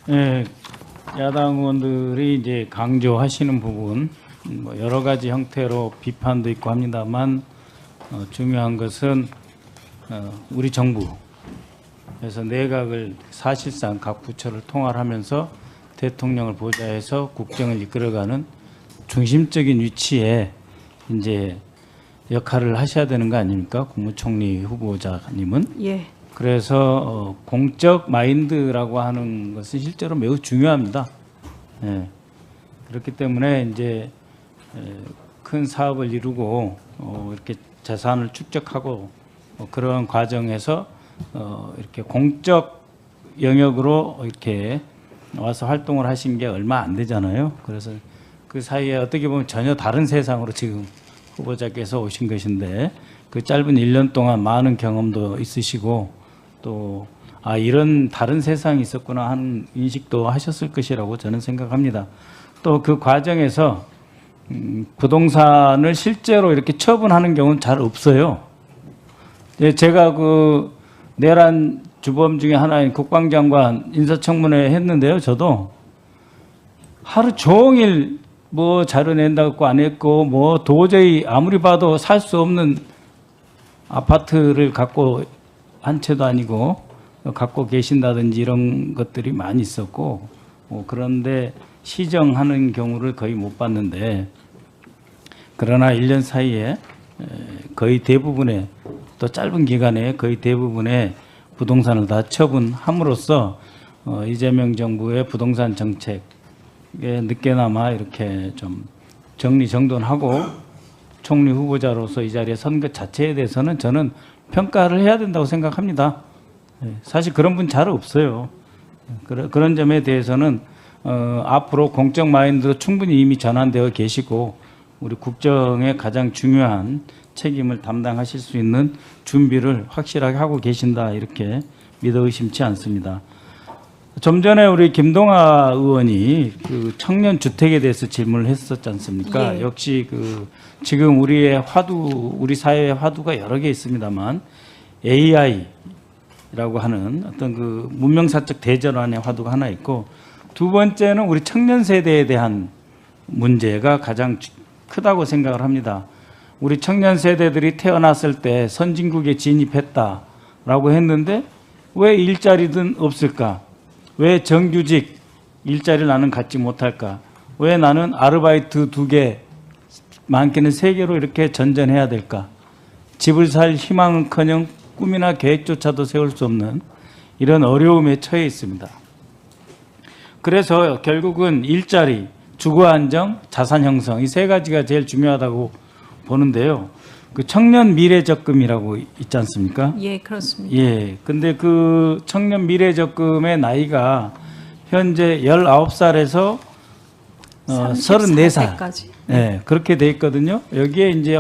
네, 야당 의원들이 이제 강조하시는 부분 뭐 여러 가지 형태로 비판도 있고 합니다만 중요한 것은 우리 정부에서 내각을 사실상 각 부처를 통할하면서 대통령을 보좌해서 국정을 이끌어가는 중심적인 위치에 이제 역할을 하셔야 되는 거 아닙니까? 국무총리 후보자님은. 예. 그래서 공적 마인드라고 하는 것은 실제로 매우 중요합니다. 예. 그렇기 때문에 이제 큰 사업을 이루고 이렇게 재산을 축적하고 그런 과정에서 이렇게 공적 영역으로 이렇게 와서 활동을 하신 게 얼마 안 되잖아요. 그래서 그 사이에 어떻게 보면 전혀 다른 세상으로 지금 후보자께서 오신 것인데 그 짧은 1년 동안 많은 경험도 있으시고 또 이런 다른 세상이 있었구나 하는 인식도 하셨을 것이라고 저는 생각합니다. 또 그 과정에서 부동산을 실제로 이렇게 처분하는 경우는 잘 없어요. 제가 그 내란 주범 중에 하나인 국방장관 인사청문회 했는데요. 저도 하루 종일 뭐 자료 낸다고 안 했고 뭐 도저히 아무리 봐도 살 수 없는 아파트를 갖고 한 채도 아니고 갖고 계신다든지 이런 것들이 많이 있었고 그런데 시정하는 경우를 거의 못 봤는데 그러나 1년 사이에 거의 대부분의 또 짧은 기간에 거의 대부분의 부동산을 다 처분함으로써 이재명 정부의 부동산 정책에 늦게나마 이렇게 좀 정리정돈하고 총리 후보자로서 이 자리에 선 것 자체에 대해서는 저는 평가를 해야 된다고 생각합니다. 사실 그런 분 잘 없어요. 그런 점에 대해서는 앞으로 공적 마인드로 충분히 이미 전환되어 계시고 우리 국정의 가장 중요한 책임을 담당하실 수 있는 준비를 확실하게 하고 계신다 이렇게 믿어 의심치 않습니다. 좀 전에 우리 김동아 의원이 그 청년 주택에 대해서 질문을 했었지 않습니까? 예. 역시 그 지금 우리 사회의 화두가 여러 개 있습니다만 AI라고 하는 어떤 그 문명사적 대전환의 화두가 하나 있고 두 번째는 우리 청년 세대에 대한 문제가 가장 크다고 생각을 합니다. 우리 청년 세대들이 태어났을 때 선진국에 진입했다라고 했는데 왜 일자리든 없을까? 왜 정규직 일자리를 나는 갖지 못할까? 왜 나는 아르바이트 2개, 많게는 3개로 이렇게 전전해야 될까? 집을 살 희망은커녕 꿈이나 계획조차도 세울 수 없는 이런 어려움에 처해 있습니다. 그래서 결국은 일자리, 주거 안정, 자산 형성 이 세 가지가 제일 중요하다고 보는데요. 그 청년 미래 적금이라고 있지 않습니까? 예, 그렇습니다. 예. 근데 그 청년 미래 적금의 나이가 현재 19살에서 34살. 까지. 네, 그렇게 돼 있거든요. 여기에 이제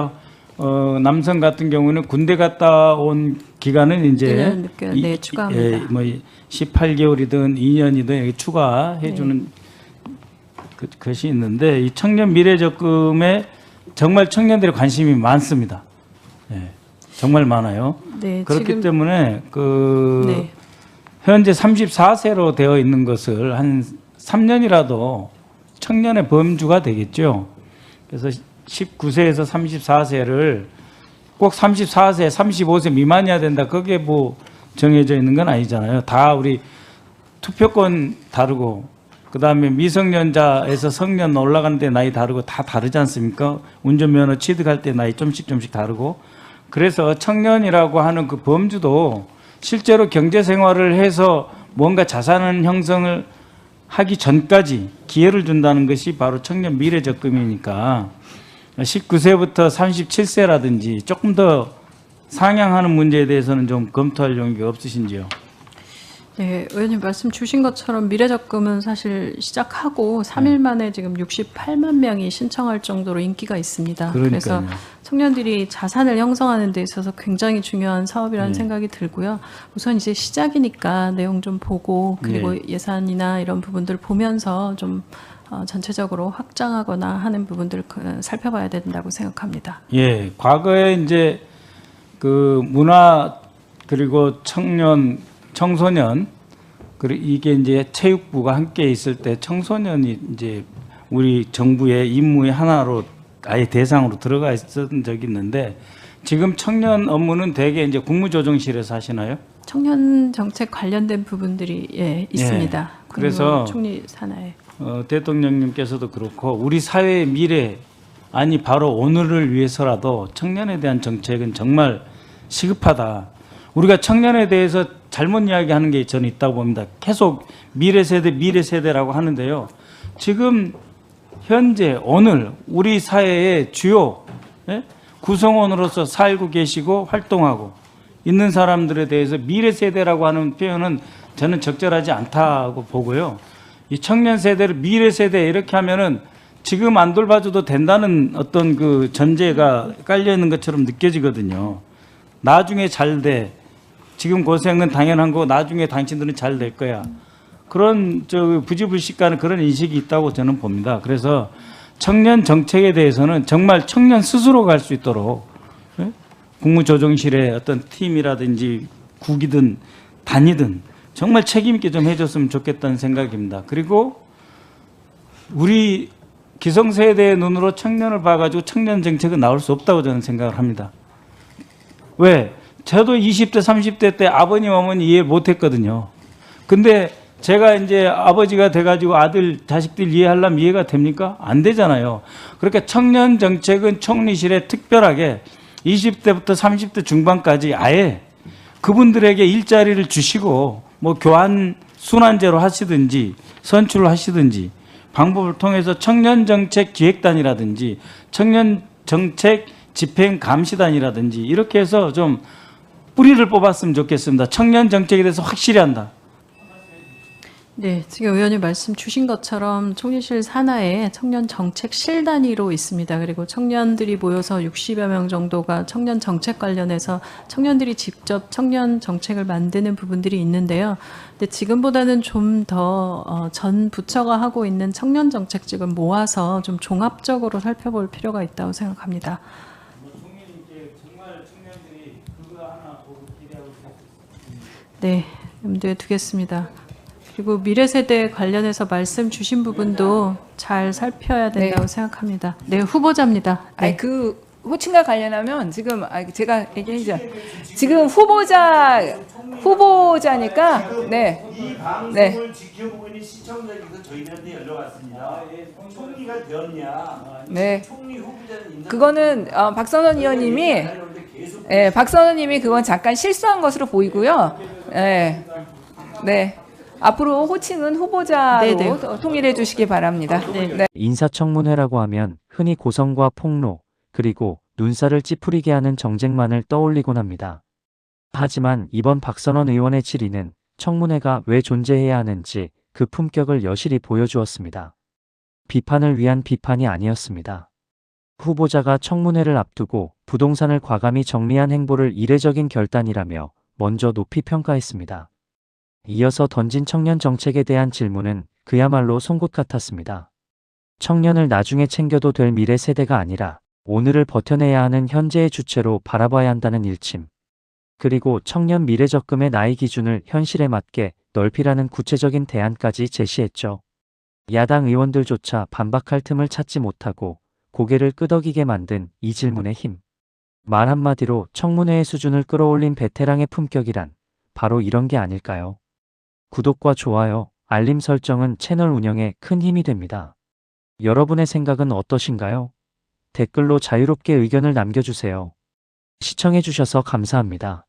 남성 같은 경우는 군대 갔다 온 기간은 이제 추가합니다. 뭐 18개월이든 2년이든 여기 추가해 주는 것이 있는데 이 청년 미래 적금에 정말 청년들의 관심이 많습니다. 네, 정말 많아요. 네, 그렇기 때문에 현재 34세로 되어 있는 것을 한 3년이라도 청년의 범주가 되겠죠. 그래서 19세에서 34세를 꼭 34세, 35세 미만이어야 된다. 그게 뭐 정해져 있는 건 아니잖아요. 다 우리 투표권 다르고 그다음에 미성년자에서 성년 올라가는데 나이 다르고 다 다르지 않습니까? 운전면허 취득할 때 나이 조금씩 다르고 그래서 청년이라고 하는 그 범주도 실제로 경제생활을 해서 뭔가 자산 형성을 하기 전까지 기회를 준다는 것이 바로 청년 미래적금이니까 19세부터 37세라든지 조금 더 상향하는 문제에 대해서는 좀 검토할 용의가 없으신지요? 네, 의원님 말씀 주신 것처럼 미래적금은 사실 시작하고 3일 만에 지금 68만 명이 신청할 정도로 인기가 있습니다. 그러니까요. 그래서 청년들이 자산을 형성하는 데 있어서 굉장히 중요한 사업이라는 생각이 들고요. 우선 이제 시작이니까 내용 좀 보고 그리고 예산이나 이런 부분들 보면서 좀 전체적으로 확장하거나 하는 부분들을 살펴봐야 된다고 생각합니다. 예, 과거에 이제 그 문화 그리고 청소년 그리고 이게 이제 체육부가 함께 있을 때 청소년이 이제 우리 정부의 임무의 하나로 아예 대상으로 들어가 있었던 적이 있는데 지금 청년 업무는 대개 이제 국무조정실에서 하시나요? 청년 정책 관련된 부분들이 있습니다. 그래서 총리 산하에. 대통령님께서도 그렇고 우리 사회의 미래 아니 바로 오늘을 위해서라도 청년에 대한 정책은 정말 시급하다. 우리가 청년에 대해서 잘못 이야기하는 게 저는 있다고 봅니다. 계속 미래 세대라고 하는데요. 지금 현재 오늘 우리 사회의 주요 구성원으로서 살고 계시고 활동하고 있는 사람들에 대해서 미래 세대라고 하는 표현은 저는 적절하지 않다고 보고요. 이 청년 세대를 미래 세대 이렇게 하면은 지금 안 돌봐줘도 된다는 어떤 그 전제가 깔려 있는 것처럼 느껴지거든요. 나중에 잘 돼. 지금 고생은 당연한 거고 나중에 당신들은 잘 될 거야. 그런 부지불식간의 그런 인식이 있다고 저는 봅니다. 그래서 청년 정책에 대해서는 정말 청년 스스로 갈 수 있도록 국무조정실의 어떤 팀이라든지 국이든 단위든 정말 책임 있게 좀 해줬으면 좋겠다는 생각입니다. 그리고 우리 기성세대의 눈으로 청년을 봐가지고 청년 정책은 나올 수 없다고 저는 생각을 합니다. 왜? 저도 20대, 30대 때 아버님, 어머니 이해 못했거든요. 근데 제가 이제 아버지가 돼가지고 아들, 자식들 이해하려면 이해가 됩니까? 안 되잖아요. 그러니까 청년 정책은 총리실에 특별하게 20대부터 30대 중반까지 아예 그분들에게 일자리를 주시고 뭐 교환 순환제로 하시든지 선출을 하시든지 방법을 통해서 청년정책 기획단이라든지 청년정책 집행감시단이라든지 이렇게 해서 좀 뿌리를 뽑았으면 좋겠습니다. 청년정책에 대해서 확실히 한다. 네, 지금 의원님 말씀 주신 것처럼 총리실 산하에 청년 정책 실 단위로 있습니다. 그리고 청년들이 모여서 60여 명 정도가 청년 정책 관련해서 청년들이 직접 청년 정책을 만드는 부분들이 있는데요. 근데 지금보다는 좀 더 전 부처가 하고 있는 청년 정책직을 모아서 좀 종합적으로 살펴볼 필요가 있다고 생각합니다. 네, 염두에 두겠습니다. 그리고 미래 세대 관련해서 말씀 주신 부분도 잘 살펴야 된다고 생각합니다. 네, 후보자입니다. 네. 아니 그 호칭과 관련하면 지금 제가 얘기하죠. 지금 후보자니까 이 방송을 지켜보고 있는 시청자께서 저희들한테 연락왔습니다. 총리가 되었냐? 네. 총리 후보자는 인사. 그거는 박선원 의원님이 박선원 님이 그건 잠깐 실수한 것으로 보이고요. 네. 네. 앞으로 호칭은 후보자로 네네. 통일해 주시기 바랍니다. 네. 인사청문회라고 하면 흔히 고성과 폭로, 그리고 눈살을 찌푸리게 하는 정쟁만을 떠올리곤 합니다. 하지만 이번 박선원 의원의 질의는 청문회가 왜 존재해야 하는지 그 품격을 여실히 보여주었습니다. 비판을 위한 비판이 아니었습니다. 후보자가 청문회를 앞두고 부동산을 과감히 정리한 행보를 이례적인 결단이라며 먼저 높이 평가했습니다. 이어서 던진 청년 정책에 대한 질문은 그야말로 송곳 같았습니다. 청년을 나중에 챙겨도 될 미래 세대가 아니라 오늘을 버텨내야 하는 현재의 주체로 바라봐야 한다는 일침. 그리고 청년 미래 적금의 나이 기준을 현실에 맞게 넓히라는 구체적인 대안까지 제시했죠. 야당 의원들조차 반박할 틈을 찾지 못하고 고개를 끄덕이게 만든 이 질문의 힘. 말 한마디로 청문회의 수준을 끌어올린 베테랑의 품격이란 바로 이런 게 아닐까요? 구독과 좋아요, 알림 설정은 채널 운영에 큰 힘이 됩니다. 여러분의 생각은 어떠신가요? 댓글로 자유롭게 의견을 남겨주세요. 시청해주셔서 감사합니다.